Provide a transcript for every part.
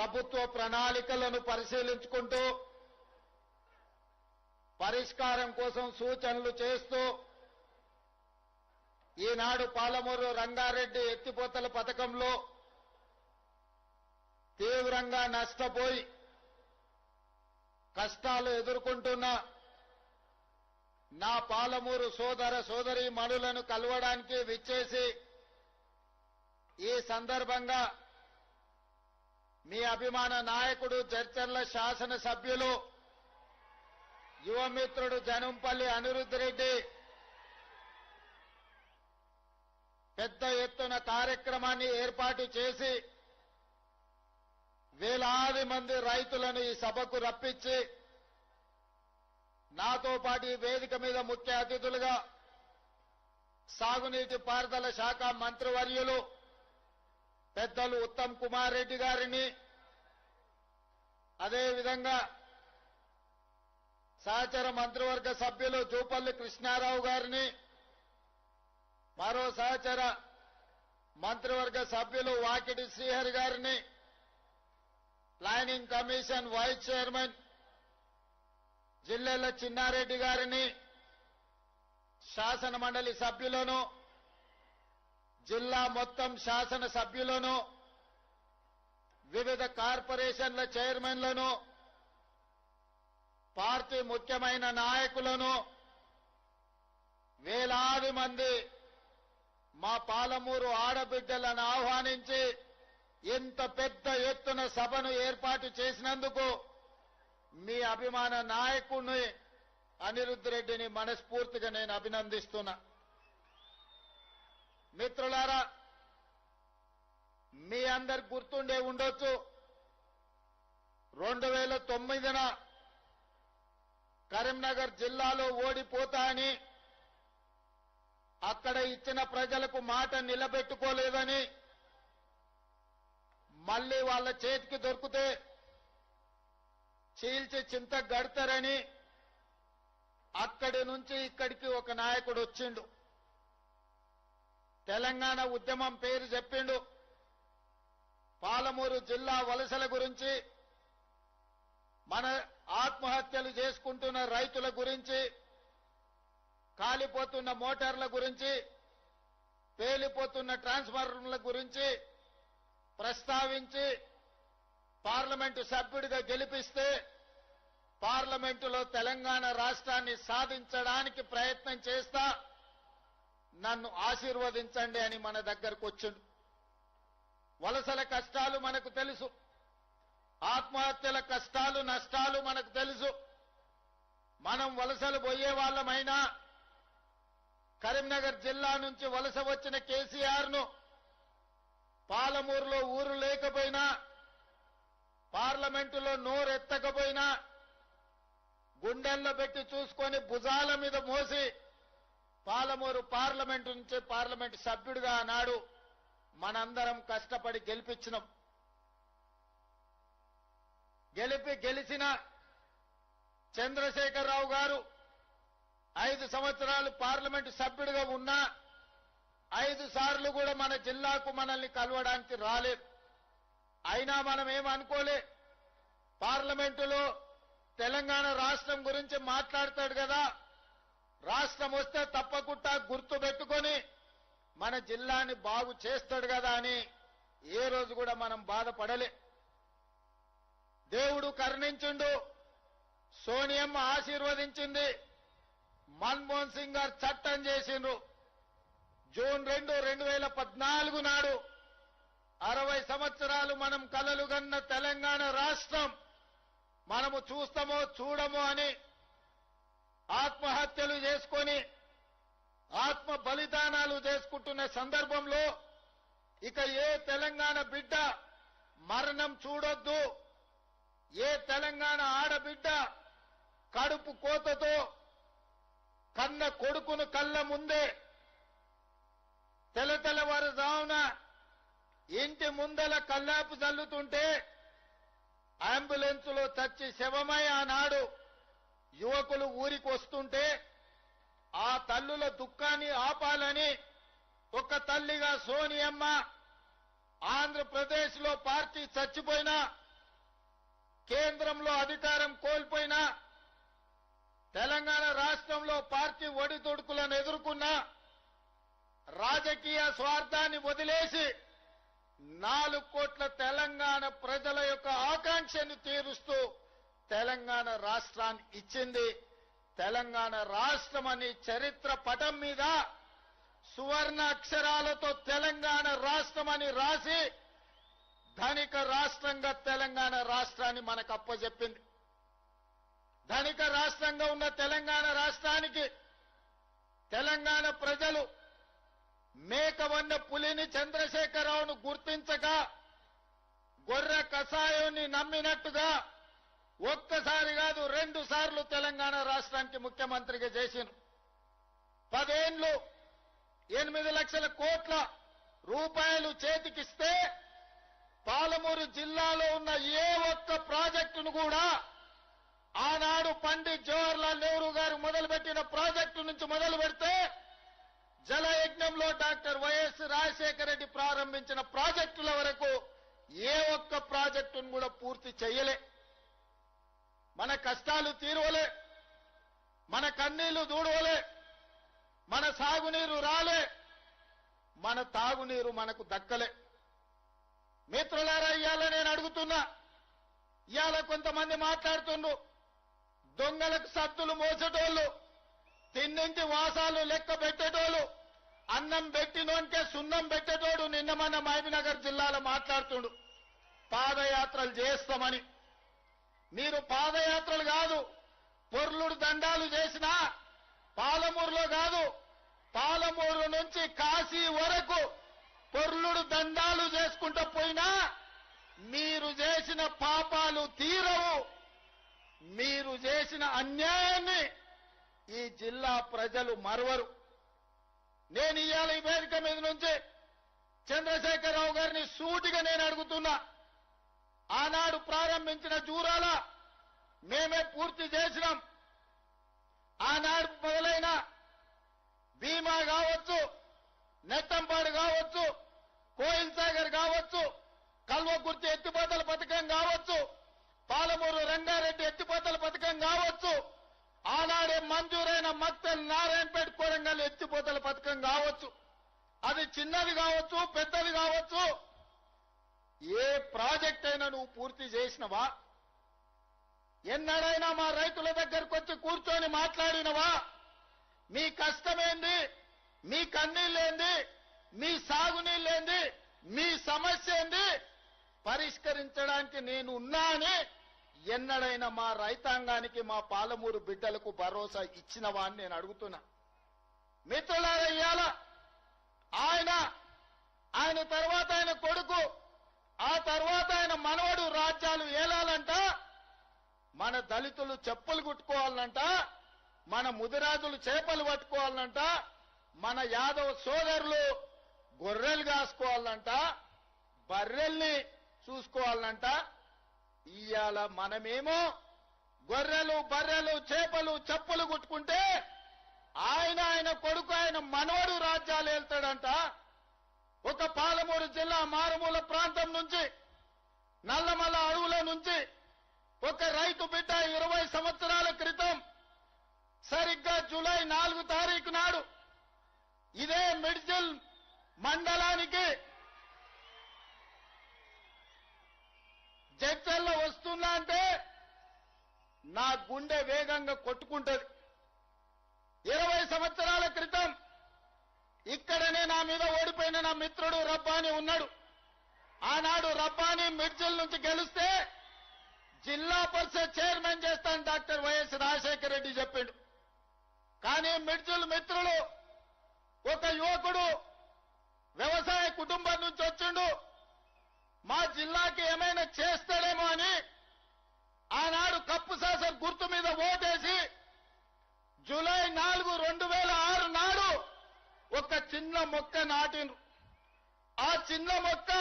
ప్రభుత్వ ప్రణాళికలను పరిశీలించుకుంటూ పరిష్కారం కోసం సూచనలు చేస్తూ ఈనాడు పాలమూరు రంగారెడ్డి ఎత్తిపోతల పథకంలో తీవ్రంగా నష్టపోయి కష్టాలు ఎదుర్కొంటున్న నా పాలమూరు సోదర సోదరీమణులను కలవడానికి విచ్చేసి ఈ సందర్భంగా మీ అభిమాన నాయకుడు జడ్చర్ల శాసనసభ్యులు యువమిత్రుడు జనంపల్లి అనిరుద్ధ్ రెడ్డి పెద్ద ఎత్తున కార్యక్రమాన్ని ఏర్పాటు చేసి వేలాది మంది రైతులను ఈ సభకు రప్పించి నాతో పాటు ఈ వేదిక మీద ముఖ్య అతిథులుగా సాగునీటి పారుదల శాఖ మంత్రివర్యులు పెద్దలు ఉత్తమ్ కుమార్ రెడ్డి గారిని, అదేవిధంగా సహచర మంత్రివర్గ సభ్యులు జూపల్లి కృష్ణారావు గారిని, మరో సహచర మంత్రివర్గ సభ్యులు వాకిటి శ్రీహరి గారిని, planning commission vice chairman Jillella Chinnareddy గారిని, శాసన మండలి సభ్యులను, జిల్లా మొత్తం శాసన సభ్యులను, వివిధ కార్పొరేషన్ల చైర్మన్లను, పార్టీ ముఖ్యమైన నాయకులను, వేలాది మంది మా పాలమూరు ఆడబిడ్డలను ఆహ్వానించి ఇంత పెద్ద ఎత్తున సభను ఏర్పాటు చేసినందుకు మీ అభిమాన నాయకుడిని అనిరుద్ధ్ రెడ్డిని మనస్ఫూర్తిగా నేను అభినందిస్తున్నా. మిత్రులారా, మీ అందరికి గుర్తుండే ఉండొచ్చు, 2009న కరీంనగర్ జిల్లాలో ఓడిపోతా అని అక్కడ ఇచ్చిన ప్రజలకు మాట నిలబెట్టుకోలేదని మళ్లీ వాళ్ళ చేతికి దొరికితే చీల్చి చింత గడతారని అక్కడి నుంచి ఇక్కడికి ఒక నాయకుడు వచ్చిండు. తెలంగాణ ఉద్యమం పేరు చెప్పిండు. పాలమూరు జిల్లా వలసల గురించి, మన ఆత్మహత్యలు చేసుకుంటున్న రైతుల గురించి, కాలిపోతున్న మోటార్ల గురించి, పేలిపోతున్న ట్రాన్స్ఫార్మర్ల గురించి ప్రస్తావించి పార్లమెంటు సభ్యుడిగా గెలిపిస్తే పార్లమెంటులో తెలంగాణ రాష్ట్రాన్ని సాధించడానికి ప్రయత్నం చేస్తా, నన్ను ఆశీర్వదించండి అని మన దగ్గరకు వచ్చిండు. వలసల కష్టాలు మనకు తెలుసు, ఆత్మహత్యల కష్టాలు నష్టాలు మనకు తెలుసు. మనం వలసలు పోయే వాళ్ళమైనా కరీంనగర్ జిల్లా నుంచి వలస వచ్చిన కేసీఆర్ ను పాలమూరులో ఊరు లేకపోయినా, పార్లమెంటులో నోరెత్తకపోయినా గుండెల్లో పెట్టి చూసుకొని భుజాల మీద మోసి పాలమూరు పార్లమెంటు నుంచి పార్లమెంటు సభ్యుడిగా ఆనాడు మనందరం కష్టపడి గెలిపించినాం. గెలిచిన చంద్రశేఖరరావు గారు 5 సంవత్సరాలు పార్లమెంటు సభ్యుడిగా ఉన్నా 5 సార్లు కూడా మన జిల్లాకు మనల్ని కలవడానికి రాలేదు. అయినా మనం ఏమనుకోలే, పార్లమెంటులో తెలంగాణ రాష్ట్రం గురించి మాట్లాడతాడు కదా, రాష్ట్రం వస్తే తప్పకుండా గుర్తు పెట్టుకొని మన జిల్లాని బాగు చేస్తాడు కదా అని ఏ రోజు కూడా మనం బాధపడలే. దేవుడు కరుణించిండు, సోనియమ్మ ఆశీర్వదించింది, మన్మోహన్ సింగ్ గారు చట్టం చేసిండ్రు. జూన్ 2, 2014 నాడు 60 సంవత్సరాలు మనం కలలుగన్న తెలంగాణ రాష్ట్రం మనము చూస్తామో చూడమో అని ఆత్మహత్యలు చేసుకొని ఆత్మ బలిదానాలు చేసుకుంటున్న సందర్భంలో ఇక ఏ తెలంగాణ బిడ్డ మరణం చూడొద్దు, ఏ తెలంగాణ ఆడబిడ్డ కడుపు కోతతో కన్న కొడుకును కళ్ళ ముందే తెల్లవారుజామున ఇంటి ముందల కల్లాపు చల్లుతుంటే అంబులెన్స్ లో చచ్చి శవమై ఆనాడు యువకులు ఊరికి వస్తుంటే ఆ తల్లుల దుఃఖాన్ని ఆపాలని ఒక తల్లిగా సోనియమ్మ ఆంధ్రప్రదేశ్ లో పార్టీ చచ్చిపోయినా కేంద్రంలో అధికారం కోల్పోయినా, తెలంగాణ రాష్ట్రంలో పార్టీ ఒడిదుడుకులను ఎదుర్కొన్నా, రాజకీయ స్వార్థాన్ని వదిలేసి 4 కోట్ల తెలంగాణ ప్రజల యొక్క ఆకాంక్షను తీరుస్తూ తెలంగాణ రాష్ట్రాన్ని ఇచ్చింది. తెలంగాణ రాష్ట్రం అని చరిత్ర పటం మీద సువర్ణ అక్షరాలతో తెలంగాణ రాష్ట్రం అని రాసి ధనిక రాష్ట్రంగా తెలంగాణ రాష్ట్రాన్ని మనకు అప్పజెప్పింది. ధనిక రాష్ట్రంగా ఉన్న తెలంగాణ రాష్ట్రానికి తెలంగాణ ప్రజలు మేకవన్న పులిని చంద్రశేఖరరావును గుర్తించక గొర్రె కషాయాన్ని నమ్మినట్టుగా ఒక్కసారి కాదు 2 సార్లు తెలంగాణ రాష్ట్రానికి ముఖ్యమంత్రిగా చేసిన 10 ఏళ్లు 8 లక్షల కోట్ల రూపాయలు చేతికిస్తే పాలమూరు జిల్లాలో ఉన్న ఏ ఒక్క ప్రాజెక్టును కూడా ఆనాడు పండిత్ జవహర్లాల్ నెహ్రూ గారు మొదలుపెట్టిన ప్రాజెక్టు నుంచి మొదలు పెడితే జలయజ్ఞంలో డాక్టర్ వైఎస్ రాజశేఖర రెడ్డి ప్రారంభించిన ప్రాజెక్టుల వరకు ఏ ఒక్క ప్రాజెక్టును కూడా పూర్తి చేయలే. మన కష్టాలు తీరవలే, మన కన్నీళ్లు దూడవలే, మన సాగునీరు రాలే, మన తాగునీరు మనకు దక్కలే. మిత్రులారా, ఇవాళ నేను అడుగుతున్నా, ఇవాళ కొంతమంది మాట్లాడుతుండ్రు దొంగలకు సత్తులు మోసేటోళ్ళు, తిన్నింటి వాసాలు లెక్క పెట్టేటోళ్ళు, అన్నం పెట్టినోనికే సున్నం పెట్టేటోడు నిన్న మన మహబూబ్నగర్ జిల్లాలో మాట్లాడుతుండు పాదయాత్రలు చేస్తామని. మీరు పాదయాత్రలు కాదు, పొర్లుడు దండాలు చేసినా పాలమూరులో కాదు, పాలమూరు నుంచి కాశీ వరకు పొర్లుడు దండాలు చేసుకుంటూ పోయినా మీరు చేసిన పాపాలు తీరవు. మీరు చేసిన అన్యాయాన్ని ఈ జిల్లా ప్రజలు మరవరు. నేను ఇవాళ ఈ వేదిక మీద నుంచి చంద్రశేఖరరావు గారిని సూటిగా నేను అడుగుతున్నా, ఆనాడు ప్రారంభించిన జూరాల మేమే పూర్తి చేసినాం. ఆనాడు మొదలైన భీమా కావచ్చు, నెట్టంపాడు కావచ్చు, కోయిల్ సాగర్ కావచ్చు, కల్వకుర్తి ఎత్తిపోతల పథకం కావచ్చు, పాలమూరు రంగారెడ్డి ఎత్తిపోతల పథకం కావచ్చు, ఆనాడే మంజూరైన మక్తల్ నారాయణపేట కొరంగల్ ఎత్తిపోతల పథకం కావచ్చు, అది చిన్నది కావచ్చు పెద్దది కావచ్చు, ఏ ప్రాజెక్ట్ అయినా నువ్వు పూర్తి చేసినవా? ఎన్నడైనా మా రైతుల దగ్గరకు వచ్చి కూర్చొని మాట్లాడినవా? మీ కష్టమేంది, మీ కన్నీళ్ళేంది, మీ సాగునీళ్ళేంది, మీ సమస్య ఏంది పరిష్కరించడానికి నేను ఉన్నా అని ఎన్నడైనా మా రైతాంగానికి, మా పాలమూరు బిడ్డలకు భరోసా ఇచ్చినవా అని నేను అడుగుతున్నా. మిత్రులారా, ఇయ్యాల ఆయన తర్వాత ఆయన కొడుకు, ఆ తర్వాత ఆయన మనవడు రాజ్యాలు ఏలాలంట, మన దళితులు చెప్పులు కుట్టుకోవాలంట, మన ముదిరాజులు చేపలు పట్టుకోవాలంట, మన యాదవ సోదరులు గొర్రెలు కాసుకోవాలంట, బర్రెల్ని చూసుకోవాలంట. ఇవాళ మనమేమో గొర్రెలు బర్రెలు చేపలు చెప్పులు కుట్టుకుంటే ఆయన కొడుకు ఆయన మనవడు రాజ్యాలు వెళ్తాడంట. ఒక పాలమూరు జిల్లా మారుమూల ప్రాంతం నుంచి, నల్లమల అడవుల నుంచి ఒక రైతు బిడ్డ 20 సంవత్సరాల క్రితం సరిగ్గా జూలై 4 తారీఖు నాడు ఇదే మిడ్జిల్ మండలానికి జడ్చల్లో వస్తున్నా అంటే నా గుండె వేగంగా కొట్టుకుంటది. 20 సంవత్సరాల క్రితం ఇక్కడనే నా మీద ఓడిపోయిన నా మిత్రుడు రబ్బానీ ఉన్నాడు. ఆనాడు రబ్బానీ మిడ్జిల్ నుంచి గెలిస్తే జిల్లా పరిషత్ చైర్మన్ చేస్తాను డాక్టర్ వైఎస్ రాజశేఖర రెడ్డి చెప్పిండు. కానీ మిడ్జిల్ మిత్రులు ఒక యువకుడు వ్యవసాయ కుటుంబం నుంచి వచ్చిండు, మా జిల్లాకి ఏమైనా చేస్తాడేమో అని ఆనాడు కప్పు శాసన గుర్తు మీద ఓటేసి జూలై 4, 2006 నాడు ఒక చిన్న మొక్క నాటిండ్రు. ఆ చిన్న మొక్క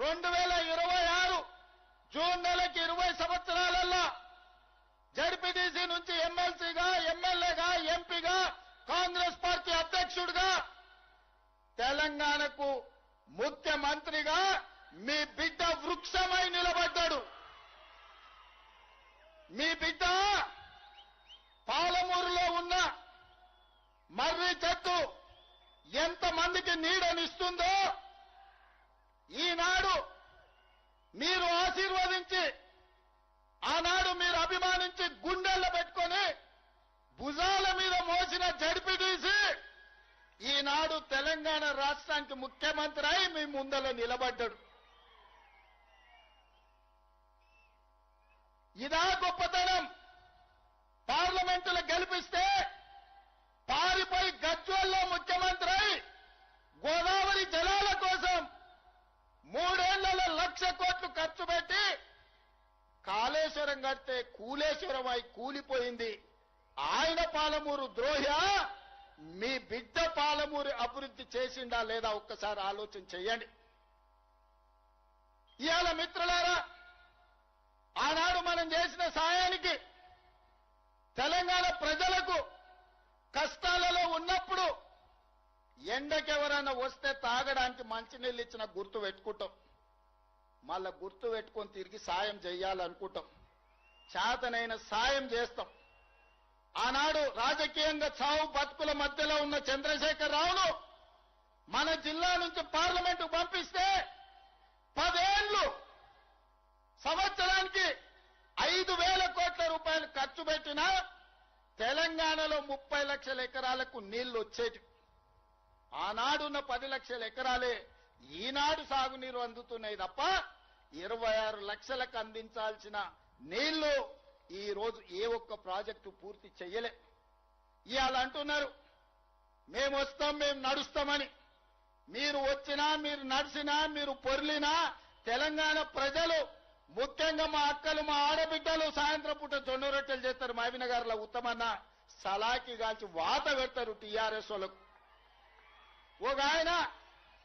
2026 జూన్ నెలకి 20 సంవత్సరాలలో జడ్పీటీసీ నుంచి ఎమ్మెల్సీగా, ఎమ్మెల్యేగా, ఎంపీగా, కాంగ్రెస్ పార్టీ అధ్యక్షుడిగా, తెలంగాణకు ముఖ్యమంత్రిగా మీ బిడ్డ వృక్షమై నిలబడ్డాడు. మీ బిడ్డ పాలమూరులో ఉన్న మర్రి చెట్టు ఎంతమందికి నీడనిస్తుందో ఈనాడు మీరు ఆశీర్వదించి ఆనాడు మీరు అభిమానించి గుండెల్లో పెట్టుకొని భుజాల మీద మోసిన జడ్పీటీసీ ఈనాడు తెలంగాణ రాష్ట్రానికి ముఖ్యమంత్రి అయి మీ ముందల నిలబడ్డాడు. ఇదా గొప్పతనం. పార్లమెంటులో గెలిపిస్తే పారిపోయి గజ్వేల్లో ముఖ్యమంత్రి అయి గోదావరి జలాల కోసం 3 ఏళ్లలో 1,00,000 కోట్లు ఖర్చు పెట్టి కాళేశ్వరం కడితే కూలేశ్వరం అయి కూలిపోయింది. ఆయన పాలమూరు ద్రోహి, మీ బిడ్డ పాలమూరు అభివృద్ధి చేసిండా లేదా ఒక్కసారి ఆలోచన చేయండి. ఇవాళ మిత్రులారా, ఆనాడు మనం చేసిన సాయానికి తెలంగాణ ప్రజలకు కష్టాలలో ఉన్నప్పుడు ఎండకెవరైనా వస్తే తాగడానికి మంచినీళ్ళు ఇచ్చిన గుర్తు పెట్టుకుంటాం. మళ్ళా గుర్తు పెట్టుకొని తిరిగి సాయం చేయాలనుకుంటాం. చేతనైన సాయం చేస్తాం. ఆనాడు రాజకీయంగా చావు బతుకుల మధ్యలో ఉన్న చంద్రశేఖర్ రావును మన జిల్లా నుంచి పార్లమెంటు పంపిస్తే 10 ఏళ్లు సంవత్సరానికి 5,000 కోట్ల రూపాయలు ఖర్చు పెట్టినా తెలంగాణలో 30 లక్షల ఎకరాలకు నీళ్లు వచ్చేటి. ఆనాడున్న 10 లక్షల ఎకరాలే ఈనాడు సాగునీరు అందుతున్నాయి తప్ప 26 లక్షలకు అందించాల్సిన నీళ్లు ఈ రోజు ఏ ఒక్క ప్రాజెక్టు పూర్తి చెయ్యలే. ఇవాళ అంటున్నారు మేము వస్తాం, మేము నడుస్తామని. మీరు వచ్చినా, మీరు నడిచినా, మీరు పొర్లినా తెలంగాణ ప్రజలు, ముఖ్యంగా మా అక్కలు, మా ఆడబిడ్డలు సాయంత్రం పూట జొన్న రొట్టెలు చేస్తారు. మహబూబ్నగర్లో ఉత్తమన్న సలాకి కాల్చి వాత పెడతారు టీఆర్ఎస్ వాళ్ళకు. ఒక ఆయన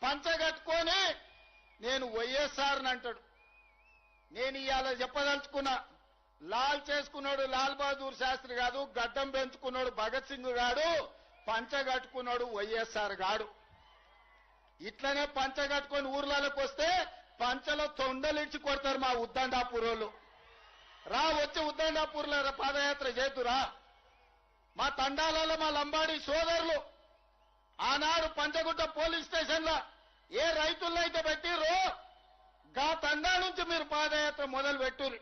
పంచగట్టుకొని నేను వైఎస్ఆర్ అంటాడు. నేను ఇవాళ చెప్పదలుచుకున్నా, లాల్ చేసుకున్నాడు లాల్ బహదూర్ శాస్త్రి కాదు, గడ్డం పెంచుకున్నాడు భగత్ సింగ్ గాడు, పంచగట్టుకున్నాడు వైఎస్ఆర్ గాడు. ఇట్లనే పంచగట్టుకొని ఊర్లలోకి వస్తే పంచలో తొండలిడ్చి కొడతారు మా ఉద్దండాపూర్ వాళ్ళు. వచ్చి ఉద్దండాపూర్లో పాదయాత్ర చేతురా. మా తండాలలో మా లంబాడి సోదరులు ఆనాడు పంచగుట్ట పోలీస్ స్టేషన్ లో ఏ రైతుల్లో అయితే పెట్టిర్రో గా తండా నుంచి మీరు పాదయాత్ర మొదలు పెట్టుర్రి.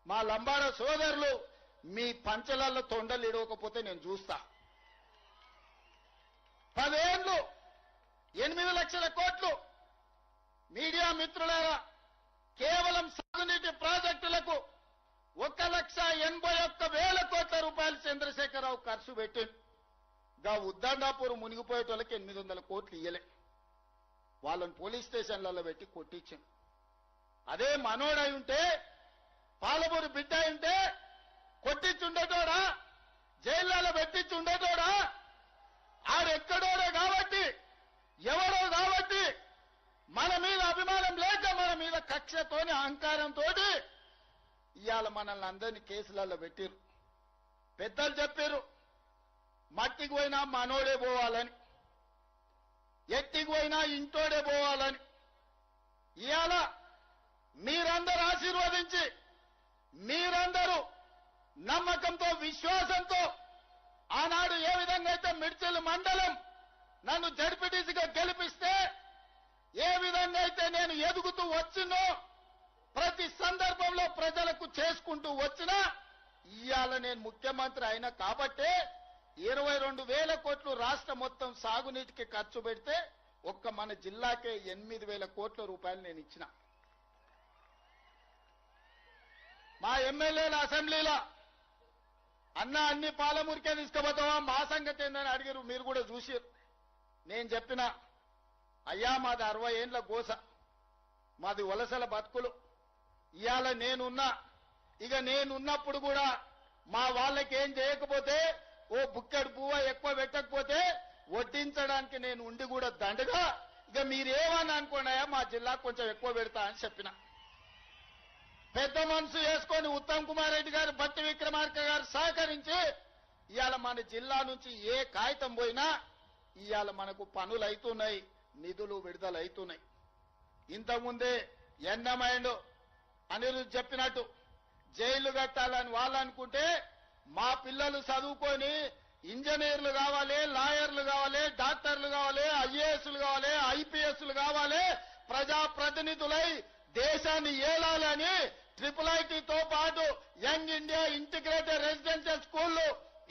మా లంబాడ సోదరులు మీ పంచలలో తొండలు ఇడవకపోతే నేను చూస్తా. 10 ఏళ్లు 8 లక్షల కోట్లు. మీడియా మిత్రులారా, కేవలం సాగునీటి ప్రాజెక్టులకు 1,81,000 కోట్ల రూపాయలు చంద్రశేఖరరావు ఖర్చు పెట్టిండు. గా ఉద్దండాపూర్ మునిగిపోయేటోళ్ళకి 800 కోట్లు ఇయ్యలే. వాళ్ళని పోలీస్ స్టేషన్లలో పెట్టి కొట్టించింది. అదే మనోడై ఉంటే, పాలమూరు బిడ్డ ఉంటే కొట్టించుండేటోడా, జైళ్లలో పెట్టించుండేటోడా? ఆడెక్కడోడే కాబట్టి, ఎవరో కాబట్టి, మన మీద అభిమానం లేక, మన మీద కక్షతోని అహంకారంతో ఇవాళ మనల్ని అందరినీ కేసులలో పెట్టిరు. పెద్దలు చెప్పారు మట్టికి పోయినా మనోడే పోవాలని, ఎట్టికి పోయినా ఇంటోడే పోవాలని. ఇవాళ మీరందరూ ఆశీర్వదించి, మీరందరూ నమ్మకంతో, విశ్వాసంతో ఆనాడు ఏ విధంగా అయితే మిడ్చల్ మండలం నన్ను జడ్పీటీసీగా గెలిపిస్తే, ఏ విధంగా అయితే నేను ఎదుగుతూ వచ్చినో, ప్రతి సందర్భంలో ప్రజలకు చేసుకుంటూ వచ్చినా, ఇవాళ నేను ముఖ్యమంత్రి అయినా కాబట్టే 22,000 కోట్లు రాష్ట్రం మొత్తం సాగునీటికి ఖర్చు పెడితే ఒక్క మన జిల్లాకే 8,000 కోట్ల రూపాయలు నేను ఇచ్చిన. మా ఎమ్మెల్యేల అసెంబ్లీలో అన్న అన్ని పాలమూరికే తీసుకుపోతావా, మా సంగతి ఏందని అడిగారు. మీరు కూడా చూసారు. నేను చెప్పిన అయ్యా మాది 60 ఏండ్ల గోస, మాది వలసల బతుకులు. ఇవాళ నేనున్నా, ఇక నేనున్నప్పుడు కూడా మా వాళ్ళకి ఏం చేయకపోతే, ఓ బుక్కెడు పువ్వ ఎక్కువ పెట్టకపోతే వడ్డించడానికి నేను ఉండి కూడా దండగా, ఇక మీరేమని అనుకున్నాయా మా జిల్లాకు కొంచెం ఎక్కువ పెడతా అని చెప్పిన. పెద్ద మనసు వేసుకొని ఉత్తమ్ కుమార్ రెడ్డి గారు, బట్టి విక్రమార్క గారు సహకరించి ఇవాళ మన జిల్లా నుంచి ఏ కాగితం పోయినా ఇవాళ మనకు పనులు అవుతున్నాయి, నిధులు విడుదల అవుతున్నాయి. ఇంతకుముందే ఎండమైండు అనిరుద్ధ్ చెప్పినట్టు జైలు కట్టాలని వాళ్ళు అనుకుంటే మా పిల్లలు చదువుకొని ఇంజనీర్లు కావాలి, లాయర్లు కావాలి, డాక్టర్లు కావాలి, ఐఏఎస్లు కావాలి, ఐపీఎస్లు కావాలి, ప్రజాప్రతినిధులై దేశాన్ని ఏలాలని IIITతో పాటు యంగ్ ఇండియా ఇంటిగ్రేటెడ్ రెసిడెన్షియల్ స్కూళ్లు,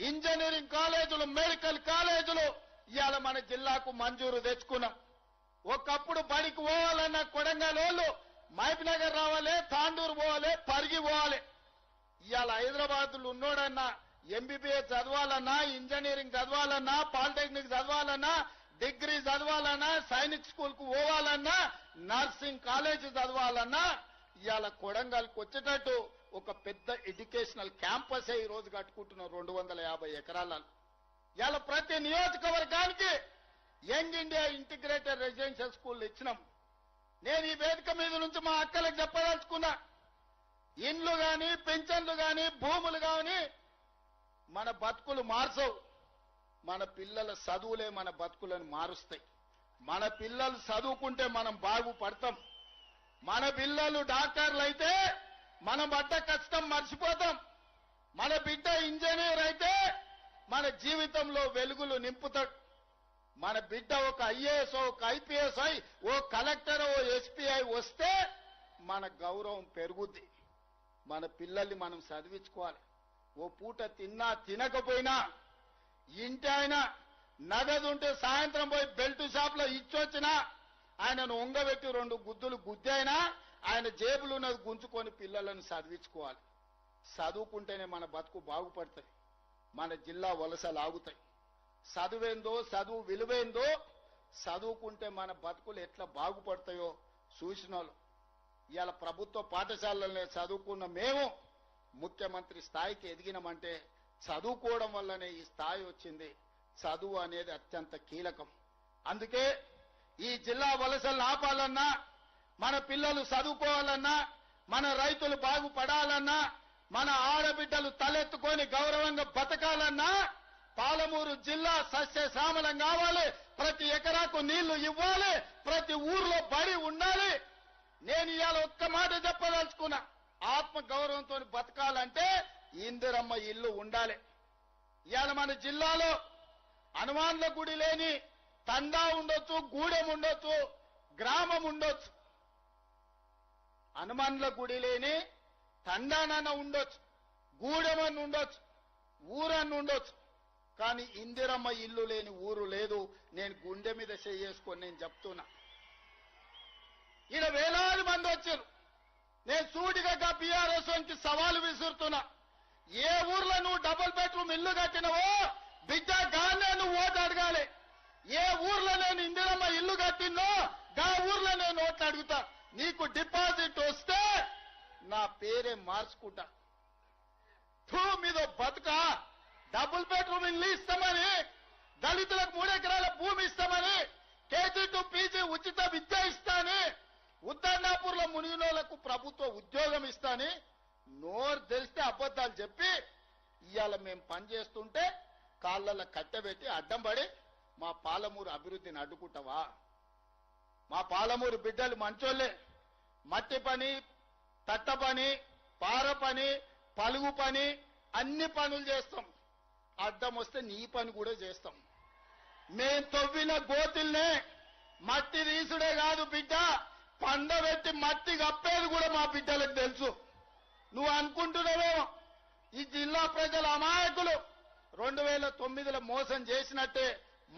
ఇంజనీరింగ్ కాలేజీలు, మెడికల్ కాలేజీలు ఇవాళ మన జిల్లాకు మంజూరు తెచ్చుకున్నాం. ఒకప్పుడు బడికి పోవాలన్న కొడంగలోళ్ళు మహబూబ్నగర్ రావాలి, తాండూరు పోవాలి, పరిగి పోవాలి. ఇవాళ హైదరాబాద్లో ఉన్నోడన్నా ఎంబీబీఎస్ చదవాలన్నా, ఇంజనీరింగ్ చదవాలన్నా, పాలిటెక్నిక్ చదవాలన్నా, డిగ్రీ చదవాలన్నా, సైనిక్ స్కూల్ కు పోవాలన్నా, నర్సింగ్ కాలేజీ చదవాలన్నా ఇవాళ కొడంగల్కి వచ్చేటట్టు ఒక పెద్ద ఎడ్యుకేషనల్ క్యాంపసే ఈ రోజు కట్టుకుంటున్నాం 250 ఎకరాలలో. ఇవాళ ప్రతి నియోజకవర్గానికి young India integrated residential school ఇచ్చినాం. నేను ఈ వేదిక మీద నుంచి మా అక్కలకు చెప్పదలుచుకున్నా, ఇండ్లు గాని, పెన్షన్లు గాని, భూములు గాని మన బతుకులు మార్చవు. మన పిల్లల చదువులే మన బతుకులను మారుస్తాయి. మన పిల్లలు చదువుకుంటే మనం బాగుపడతాం. మన పిల్లలు డాక్టర్లు అయితే మనం పడ్డ కష్టం మర్చిపోతాం. మన బిడ్డ ఇంజనీర్ అయితే మన జీవితంలో వెలుగులు నింపుతాడు. మన బిడ్డ ఒక ఐఏఎస్, ఒక ఐపీఎస్ అయి, ఓ కలెక్టర్, ఓ ఎస్పీ అయి వస్తే మన గౌరవం పెరుగుద్ది. మన పిల్లల్ని మనం చదివించుకోవాలి. ఓ పూట తిన్నా తినకపోయినా ఇంటి ఆయన నగదు ఉంటే సాయంత్రం పోయి బెల్ట్ షాప్ లో ఇచ్చొచ్చినా ఆయనను ఒంగబెట్టి 2 గుద్దులు గుద్దైనా ఆయన జేబులు ఉన్నది గుంజుకొని పిల్లలను చదివించుకోవాలి. చదువుకుంటేనే మన బతుకు బాగుపడుతుంది, మన జిల్లా వలసలు ఆగుతాయి. చదువేందో, చదువు విలువేందో, చదువుకుంటే మన బతుకులు ఎట్లా బాగుపడతాయో చూసినోళ్ళు. ఇవాళ ప్రభుత్వ పాఠశాలలనే చదువుకున్న మేము ముఖ్యమంత్రి స్థాయికి ఎదిగినామంటే చదువుకోవడం వల్లనే ఈ స్థాయి వచ్చింది. చదువు అనేది అత్యంత కీలకం. అందుకే ఈ జిల్లా వలసలు ఆపాలన్నా, మన పిల్లలు చదువుకోవాలన్నా, మన రైతులు బాగుపడాలన్నా, మన ఆడబిడ్డలు తలెత్తుకొని గౌరవంగా బతకాలన్నా పాలమూరు జిల్లా సస్యశ్యామలం కావాలి. ప్రతి ఎకరాకు నీళ్లు ఇవ్వాలి, ప్రతి ఊర్లో బడి ఉండాలి. నేను ఇవాళ ఒక్క మాట చెప్పదలుచుకున్నా, ఆత్మ గౌరవంతో బతకాలంటే ఇందిరమ్మ ఇల్లు ఉండాలి. ఇవాళ మన జిల్లాలో హనుమాన్ల గుడి లేని తండా ఉండొచ్చు, గూడెం ఉండొచ్చు, గ్రామం ఉండొచ్చు. హనుమాన్ల గుడి లేని తండానన్న ఉండొచ్చు, గూడెమన్న ఉండొచ్చు, ఊరన్న ఉండొచ్చు. కానీ ఇందిరమ్మ ఇల్లు లేని ఊరు లేదు. నేను గుండె మీద చేసుకొని నేను చెప్తున్నా. ఈడ వేలాది మంది వచ్చారు. నేను సూటిగా బీఆర్ఎస్ కి సవాలు విసురుతున్నా. ఏ ఊర్లో నువ్వు డబుల్ బెడ్రూమ్ ఇల్లు కట్టినవో బిడ్డ గానే నువ్వు ఓటు అడగాలి. ఏ ఊర్లో నేను ఇందిరమ్మ ఇల్లు కట్టినో గా ఊర్లో నేను ఓట్లు అడుగుతా. నీకు డిపాజిట్ వస్తే నా పేరే మార్చుకుంటా. మీద బతుక డబుల్ బెడ్రూమ్ ఇల్లు ఇస్తామని, దళితులకు 3 ఎకరాల భూమి ఇస్తామని, కేజీ టు పీజీ ఉచిత విద్య ఇస్తాని, ఉద్దర్నాపూర్ లో మునిగినోళ్లకు ప్రభుత్వ ఉద్యోగం ఇస్తాని నోరు తెలిస్తే అబద్ధాలు చెప్పి ఇవాళ మేము పనిచేస్తుంటే కాళ్ళ కట్టబెట్టి అడ్డం పడి మా పాలమూరు అభివృద్ధిని అడ్డుకుంటావా? మా పాలమూరు బిడ్డలు మంచోళ్లే. మట్టి పని, తట్ట పని, పార పని, పలుగు పని అన్ని పనులు చేస్తాం. అడ్డం వస్తే నీ పని కూడా చేస్తాం. మేం తవ్విన గోతుల్నే మట్టి తీసుడే కాదు బిడ్డ, పండబెట్టి మట్టి కప్పేది కూడా మా బిడ్డలకు తెలుసు. నువ్వు అనుకుంటున్నావేమో ఈ జిల్లా ప్రజల అమాయకులు 2009లో మోసం చేసినట్టే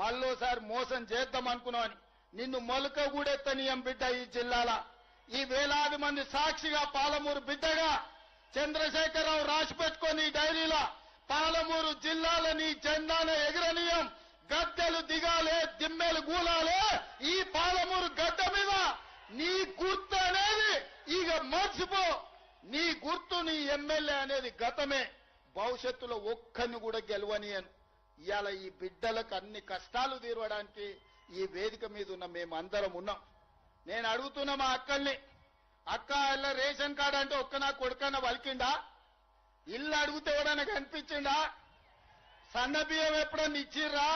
మళ్ళోసారి మోసం చేద్దాం అనుకున్నావని నిన్ను మొలక కూడెత్తనీయం బిడ్డ. ఈ జిల్లాల ఈ వేలాది మంది సాక్షిగా పాలమూరు బిడ్డగా చంద్రశేఖరరావు రాసి పెట్టుకొని ఈ డైరీలో పాలమూరు జిల్లాలని జెండాను ఎగరనీయం, గద్దెలు దిగాలే, దిమ్మెలు గూలాలే. ఈ పాలమూరు గడ్డ మీద నీ గుర్తు అనేది ఇక మర్చిపో. నీ గుర్తు, నీ ఎమ్మెల్యే అనేది గతమే. భవిష్యత్తులో ఒక్కరిని కూడా గెలవనియను. ఇవాళ ఈ బిడ్డలకు అన్ని కష్టాలు తీరవడానికి ఈ వేదిక మీద ఉన్న మేమందరం ఉన్నాం. నేను అడుగుతున్నా మా అక్కల్ని, అక్క ఇలా రేషన్ కార్డు అంటే ఒక్క నా కొడుకన్నా వలికిండా? ఇల్లు అడిగితే ఎవడన్నా కనిపించిండా? సన్న బియ్యం ఎప్పుడన్నా ఇచ్చిర్రా?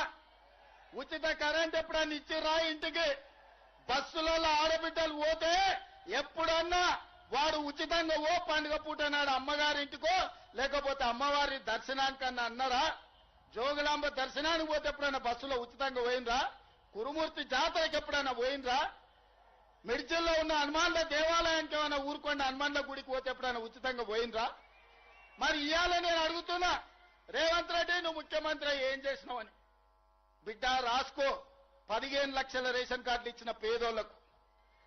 ఉచిత కరెంట్ ఎప్పుడన్నా ఇచ్చిర్రా? ఇంటికి బస్సులలో ఆడబిడ్డలు పోతే ఎప్పుడన్నా వాడు ఉచితంగా ఓ పండుగ పూట నాడు అమ్మగారింటికో లేకపోతే అమ్మవారి దర్శనానికన్నా అన్నారా? జోగులాంబ దర్శనానికి పోతే ఎప్పుడైనా బస్సులో ఉచితంగా పోయినరా? కురుమూర్తి జాతరకి ఎప్పుడైనా పోయినరా? మిడ్చిల్లో ఉన్న హనుమాన్ల దేవాలయానికి ఏమైనా ఊరుకోండి, హనుమాన్ల గుడికి పోతే ఎప్పుడైనా ఉచితంగా పోయినరా? మరి ఇవాళ నేను అడుగుతున్నా, రేవంత్ రెడ్డి నువ్వు ముఖ్యమంత్రి ఏం చేసినావని. బిడ్డ రాసుకో, 15 లక్షల రేషన్ కార్డులు ఇచ్చిన పేదోళ్లకు,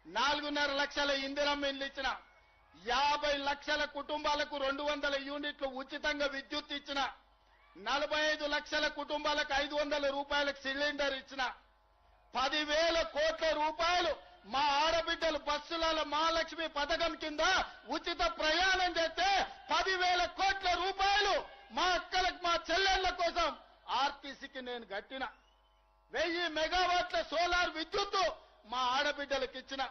4.5 లక్షల ఇందిరమ్మ ఇల్లు ఇచ్చిన, 50 లక్షల కుటుంబాలకు 200 యూనిట్లు ఉచితంగా విద్యుత్ ఇచ్చిన, 45 లక్షల కుటుంబాలకు 500 రూపాయలకు సిలిండర్ ఇచ్చిన, 10,000 కోట్ల రూపాయలు మా ఆడబిడ్డలు బస్సుల మహాలక్ష్మి పథకం కింద ఉచిత ప్రయాణం చేస్తే 10,000 కోట్ల రూపాయలు మా అక్కలకు మా చెల్లెళ్ల కోసం ఆర్టీసీకి నేను కట్టిన, 1000 మెగావాట్ల సోలార్ విద్యుత్తు మా ఆడబిడ్డలకు ఇచ్చిన,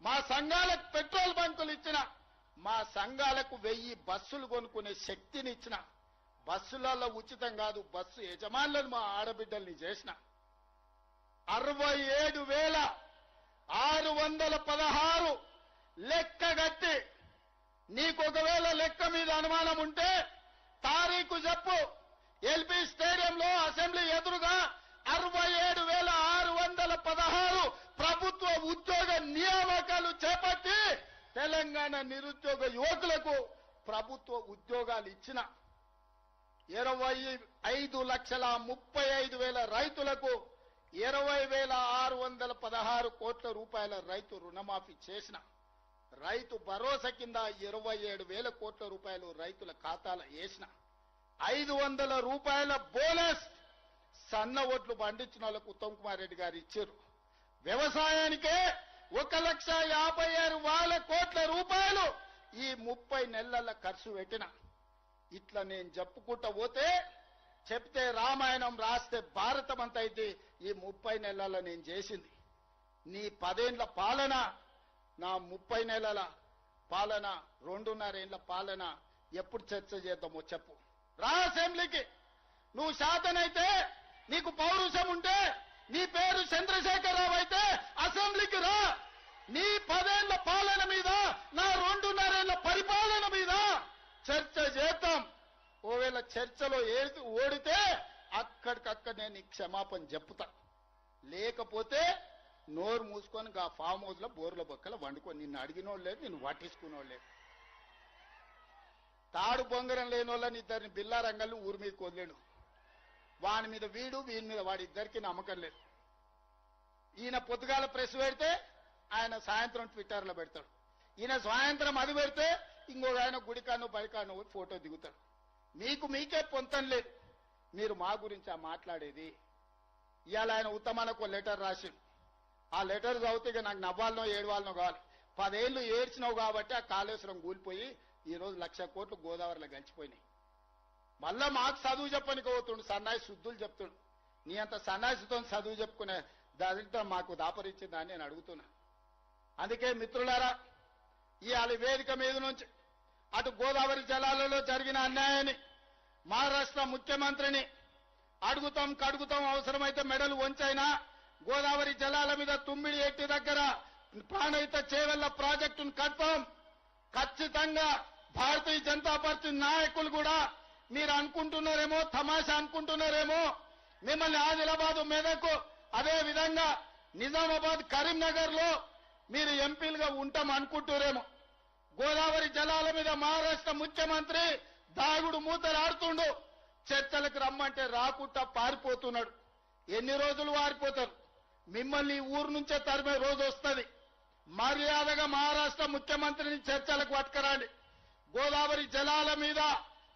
మా సంఘాలకు పెట్రోల్ బంకులు ఇచ్చిన, మా సంఘాలకు 1000 బస్సులు కొనుక్కునే శక్తిని ఇచ్చిన, బస్సులలో ఉచితం కాదు బస్సు యజమానులను మా ఆడబిడ్డల్ని చేసిన, 67,616 లెక్క కట్టి, నీకు ఒకవేళ లెక్క మీద అనుమానం ఉంటే తారీఖు చెప్పు. ఎల్బీ స్టేడియంలో అసెంబ్లీ ఎదురుగా 67,616 ప్రభుత్వ ఉద్యోగ నియామకాలు చేపట్టి తెలంగాణ నిరుద్యోగ యువకులకు ప్రభుత్వ ఉద్యోగాలు ఇచ్చిన, 25,35,000 రైతులకు 20,616 కోట్ల రూపాయల రైతు రుణమాఫీ చేసిన, రైతు భరోసా కింద 27,000 కోట్ల రూపాయలు రైతుల ఖాతాలో వేసిన, 500 రూపాయల బోనస్ సన్న ఓట్లు పండించిన వాళ్ళకు ఉత్తమ్ కుమార్ రెడ్డి గారు ఇచ్చారు. వ్యవసాయానికే 1,56,000 కోట్ల రూపాయలు ఈ 30 నెలల ఖర్చు పెట్టిన. ఇట్లా నేను చెప్పుకుంటా పోతే, చెప్తే రామాయణం రాస్తే భారతం అంత అయితే ఈ 30 నెలల నేను చేసింది. నీ 10 ఏళ్ల పాలన, నా 30 నెలల పాలన, 2.5 ఏళ్ల పాలన ఎప్పుడు చర్చ చేద్దామో చెప్పు. రా అసెంబ్లీకి. నువ్వు శాతనైతే, నీకు పౌరుషం ఉంటే, నీ పేరు చంద్రశేఖరరావు అయితే అసెంబ్లీకి రా. నీ 10 ఏళ్ల పాలన మీద, నా 2.5 ఏళ్ల పరిపాలన మీద చర్చ చేద్దాం. ఓవేళ చర్చలో ఓడితే అక్కడికక్కడ నేను క్షమాపణ చెప్తా. లేకపోతే నోరు మూసుకొని గా ఫామ్ హౌస్ లో బోర్ల బొక్కల వండుకొని, నిన్ను అడిగినోళ్ళు లేదు, నిన్ను పట్టించుకునేవాళ్ళు లేదు. తాడు బొంగరం లేని వాళ్ళని ఇద్దరిని బిల్లారంగల్ని ఊరి మీద వదిలేడు. వాని మీద వీడు, వీని మీద వాడి, ఇద్దరికి నమ్మకం లేదు. ఈయన పొద్దుగాల ప్రెస్ పెడితే ఆయన సాయంత్రం ట్విట్టర్లో పెడతాడు. ఈయన సాయంత్రం అది పెడితే ఇంకొక ఆయన గుడికాను బడికాను ఫోటో దిగుతాడు. మీకే పొంతం లేదు. మీరు మా గురించి మాట్లాడేది. ఇవాళ ఆయన ఉత్తమానికి ఒక లెటర్ రాసిండు. ఆ లెటర్ చదివితే నాకు నవ్వాలనో ఏడవాలనో కావాలి. 10 ఏళ్లు ఏడ్చినావు కాబట్టి ఆ కాళేశ్వరం కూలిపోయి ఈరోజు 1,00,000 కోట్లు గోదావరిలో గంచిపోయినాయి. మళ్ళా మాకు చదువు చెప్పనికి పోతుండు, సన్నాయి శుద్ధులు చెప్తుండు. నీ అంత సన్నాయితో చదువు చెప్పుకునే దరిద్రం మాకు దాపరించిందా అని నేను అడుగుతున్నా. అందుకే మిత్రులారా, ఇవాళ వేదిక మీద నుంచి అటు గోదావరి జలాలలో జరిగిన అన్యాయాన్ని మహారాష్ట్ర ముఖ్యమంత్రిని అడుగుతాం, కడుగుతాం, అవసరమైతే మెడలు వంచైనా గోదావరి జలాల మీద తుమ్మిడి ఎట్టి దగ్గర ప్రాణహిత చేవెళ్ల ప్రాజెక్టును కడతాం. ఖచ్చితంగా భారతీయ జనతా పార్టీ నాయకులు కూడా మీరు అనుకుంటున్నారేమో, తమాషా అనుకుంటున్నారేమో, మిమ్మల్ని ఆదిలాబాద్, మెదక్, అదే విధంగా నిజామాబాద్, కరీంనగర్ లో మీరు ఎంపీలుగా ఉంటాం అనుకుంటున్నారేమో. గోదావరి జలాల మీద మహారాష్ట్ర ముఖ్యమంత్రి దాగుడు మూతలు ఆడుతుండు. చర్చలకు రమ్మంటే రాకుండా పారిపోతున్నాడు. ఎన్ని రోజులు పారిపోతారు? మిమ్మల్ని ఊరు నుంచే తరిమే రోజు వస్తుంది. మర్యాదగా మహారాష్ట్ర ముఖ్యమంత్రిని చర్చలకు పట్టుకురండి. గోదావరి జలాల మీద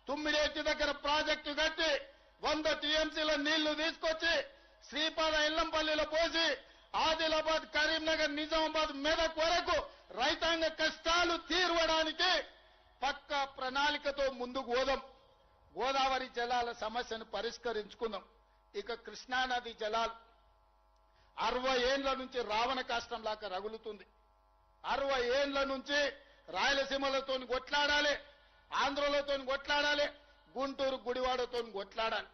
తుమ్మిడేటి దగ్గర ప్రాజెక్టు కట్టి 100 టీఎంసీల నీళ్లు తీసుకొచ్చి శ్రీపాద ఎల్లంపల్లిలో పోసి ఆదిలాబాద్, కరీంనగర్, నిజామాబాద్, మెదక్ వరకు రైతాంగ కష్టాలు తీర్వడానికి పక్క ప్రణాళికతో ముందుకు పోదాం. గోదావరి జలాల సమస్యను పరిష్కరించుకుందాం. ఇక కృష్ణానది జలాలు 60 ఏళ్ల నుంచి రావణ కాష్టం లాగా రగులుతుంది. 60 ఏళ్ల నుంచి రాయలసీమలతో కొట్లాడాలి, ఆంధ్రలతో కొట్లాడాలి, గుంటూరు గుడివాడతో కొట్లాడాలి.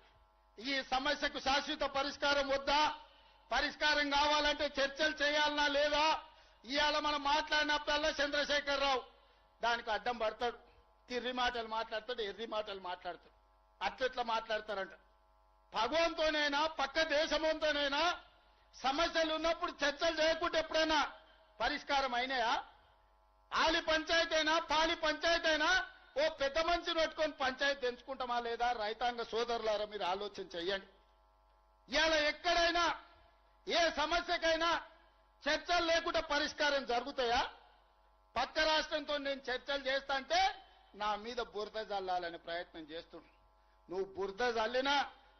ఈ సమస్యకు శాశ్వత పరిష్కారం వద్దా? పరిష్కారం కావాలంటే చర్చలు చేయాలనా లేదా? ఇవాళ మనం మాట్లాడినప్పుడల్లా చంద్రశేఖరరావు దానికి అడ్డం పడతాడు, తిర్రి మాటలు మాట్లాడతాడు, ఎర్రి మాటలు మాట్లాడతాడు. అట్లెట్లా మాట్లాడతారంట. భగవంతోనైనా పక్క దేశంతోనైనా సమస్యలు ఉన్నప్పుడు చర్చలు చేయకుంటే ఎప్పుడైనా పరిష్కారం అయినాయా? ఆలి పంచాయతీ అయినా పాలి పంచాయతీ అయినా ఓ పెద్ద మనిషిని పెట్టుకొని పంచాయతీ తెంచుకుంటామా లేదా? రైతాంగ సోదరులారా మీరు ఆలోచన చెయ్యండి. ఇవాళ ఎక్కడైనా ఏ సమస్యకైనా చర్చలు లేకుండా పరిష్కారం జరుగుతాయా? పక్క రాష్ట్రంతో నేను చర్చలు చేస్తా అంటే నా మీద బురద జల్లాలనే ప్రయత్నం చేస్తున్నాడు. నువ్వు బురద జల్లినా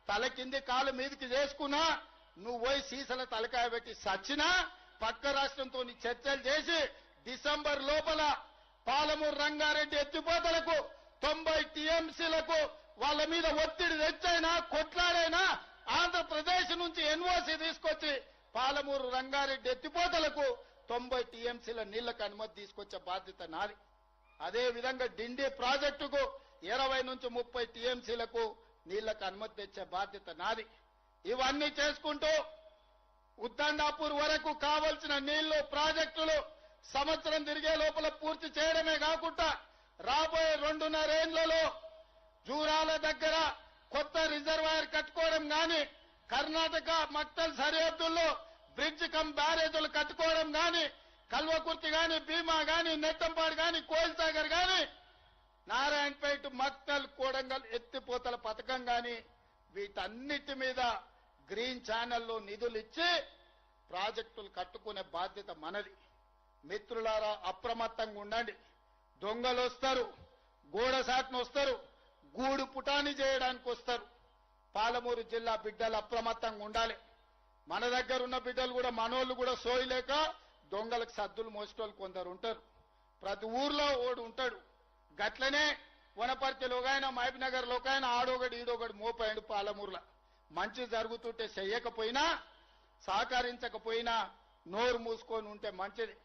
తల కింది కాలు మీదకి చేసుకున్నా నువ్వు పోయి సీసల తలకాయ పెట్టి సచ్చినా పక్క రాష్ట్రంతో చర్చలు చేసి డిసెంబర్ లోపల పాలమూరు రంగారెడ్డి ఎత్తిపోతలకు 90 టీఎంసీలకు వాళ్ళ మీద ఒత్తిడి తెచ్చైనా కొట్లాడైనా ఆంధ్రప్రదేశ్ నుంచి ఎన్ఓసీ తీసుకొచ్చి పాలమూరు రంగారెడ్డి ఎత్తిపోతలకు 90 టీఎంసీల నీళ్లకు అనుమతి తీసుకొచ్చే బాధ్యత నాది. అదే విధంగా డిండి ప్రాజెక్టుకు 20 నుంచి 30 టీఎంసీలకు నీళ్లకు అనుమతి తెచ్చే బాధ్యత నాది. ఇవన్నీ చేసుకుంటూ ఉద్దండాపూర్ వరకు కావలసిన నీళ్లు ప్రాజెక్టులు సంవత్సరం తిరిగే లోపల పూర్తి చేయడమే కాకుండా రాబోయే 2.5 ఏళ్లలో జూరాల దగ్గర కొత్త రిజర్వాయర్ కట్టుకోవడం గాని, కర్ణాటక మక్తల్ సరిహద్దుల్లో బ్రిడ్జ్ కమ్ బ్యారేజీలు కట్టుకోవడం గాని, కల్వకుర్తి గాని, భీమా గాని, నెట్టంపాడు గాని, కోయిల్సాగర్ గాని, నారాయణపేట మక్తల్ కోడంగల్ ఎత్తిపోతల పథకం గాని వీటన్నిటి మీద గ్రీన్ ఛానల్లో నిధులు ఇచ్చి ప్రాజెక్టులు కట్టుకునే బాధ్యత మనది. మిత్రులారా అప్రమత్తంగా ఉండండి. దొంగలు వస్తారు, గోడసాట్ను వస్తారు, గూడు పుటాని చేయడానికి వస్తారు. పాలమూరు జిల్లా బిడ్డలు అప్రమత్తంగా ఉండాలి. మన దగ్గర ఉన్న బిడ్డలు కూడా మనోళ్ళు కూడా సోయలేక దొంగలకు సద్దులు మోసేటోళ్ళు కొందరు ఉంటారు. ప్రతి ఊర్లో ఓడు ఉంటాడు. గట్లనే వనపర్తిలో గాయన, మహబూబ్నగర్ లో గాయన ఆడోగడు ఈడోగడు మోపాడు. పాలమూరులో మంచి జరుగుతుంటే చెయ్యకపోయినా సహకరించకపోయినా నోరు మూసుకొని ఉంటే మంచిది.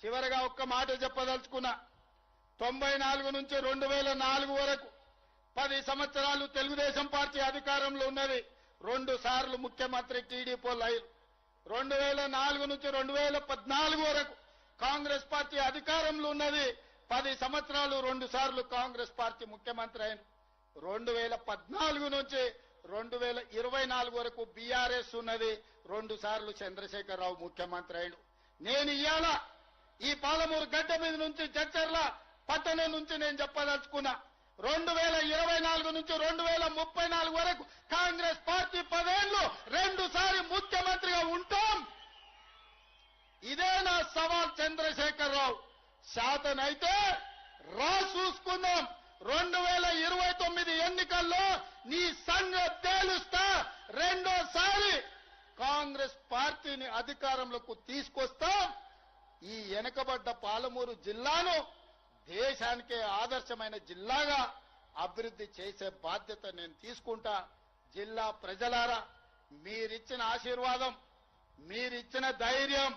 చివరగా ఒక్క మాట చెప్పదలుచుకున్నా. 94 నుంచి 2004 వరకు 10 సంవత్సరాలు తెలుగుదేశం పార్టీ అధికారంలో ఉన్నది. 2 సార్లు ముఖ్యమంత్రి టీడీపీ లైన్. 2004 నుంచి 2014 వరకు కాంగ్రెస్ పార్టీ అధికారంలో ఉన్నది. 10 సంవత్సరాలు 2 సార్లు కాంగ్రెస్ పార్టీ ముఖ్యమంత్రి అయిన. 2014 నుంచి 2024 వరకు బీఆర్ఎస్ ఉన్నది. 2 సార్లు చంద్రశేఖరరావు ముఖ్యమంత్రి అయిన. నేను ఇవాళ ఈ పాలమూరు గడ్డ మీద నుంచి జడ్చర్ల పట్టణం నుంచి నేను చెప్పదలుచుకున్నా. 2024 నుంచి 2034 వరకు కాంగ్రెస్ పార్టీ 10 ఏళ్లు 2 సార్లు ముఖ్యమంత్రిగా ఉంటాం. ఇదే నా సవాల్ చంద్రశేఖరరావు. శాతనైతే రా చూసుకుందాం. 2029 ఎన్నికల్లో నీ సంగతి తేలుస్తా. రెండోసారి కాంగ్రెస్ పార్టీని అధికారంలోకి తీసుకొస్తాం. ఈ వెనుకబడ్డ పాలమూరు జిల్లాను దేశానికే ఆదర్శమైన జిల్లాగా అభివృద్ధి చేసే బాధ్యత నేను తీసుకుంటా. జిల్లా ప్రజలారా మీరిచ్చిన ఆశీర్వాదం, మీరిచ్చిన ధైర్యం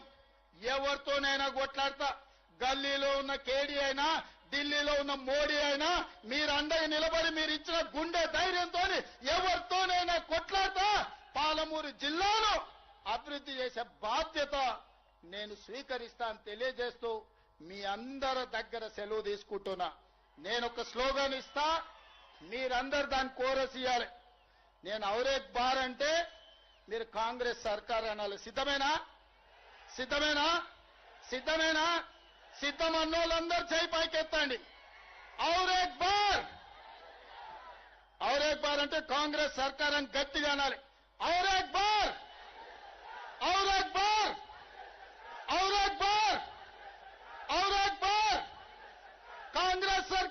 ఎవరితోనైనా కొట్లాడతా. గల్లీలో ఉన్న కేడీ అయినా, ఢిల్లీలో ఉన్న మోడీ అయినా మీరు అండగా నిలబడి మీరు ఇచ్చిన గుండె ధైర్యంతో ఎవరితోనైనా కొట్లాడతా. పాలమూరు జిల్లాను అభివృద్ధి చేసే బాధ్యత నేను స్వీకరిస్తాను తెలియజేస్తూ మీ అందరి దగ్గర సెలవు తీసుకుంటున్నా. నేను ఒక స్లోగన్ ఇస్తా, మీరందరు దాన్ని కోరస్ ఇవ్వాలి. నేను ఔరేక్ బార్ అంటే మీరు కాంగ్రెస్ సర్కార్ అనాలి. సిద్ధమేనా? సిద్ధమేనా? సిద్ధమేనా? సిద్ధం అన్నోళ్ళందరూ చేయి పైకెత్తండి. ఔరేక్ బార్. ఔరేక్ బార్ అంటే కాంగ్రెస్ సర్కార్ అని గట్టిగా అనాలి. ఔరేక్ బార్.